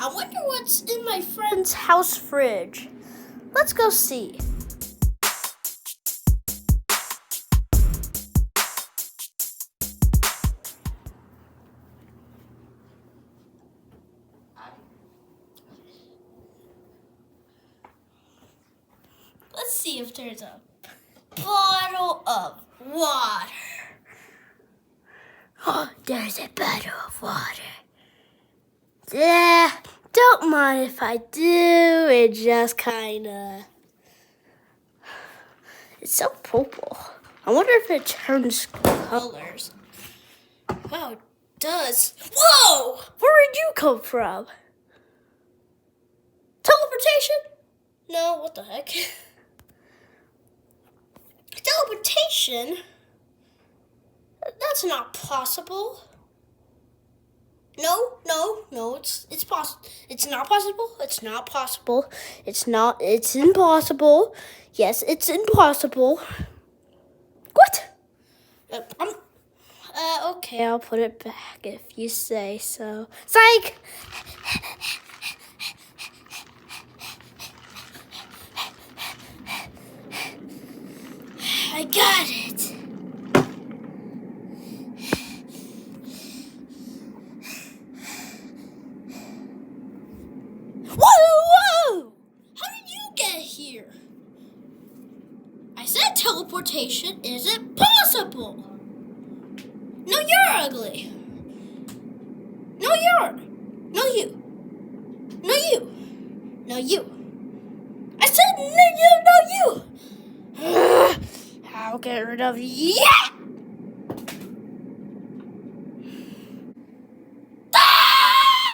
I wonder what's in my friend's house fridge. Let's go see. Let's see if there's a bottle of water. Oh, there's a bottle of water. Yeah, don't mind if I do. It just kinda... It's so purple. I wonder if it turns colors. Wow, it does. Whoa! Where did you come from? Teleportation? No, what the heck? Teleportation? That's not possible. No, it's possible. It's not possible. It's not possible. It's impossible. Yes, it's impossible. What? Okay, I'll put it back if you say so. Psych! I got it. Whoa! How did you get here? I said teleportation isn't possible. No, you're ugly. No, you. I said no, you. I'll get rid of you. Yeah!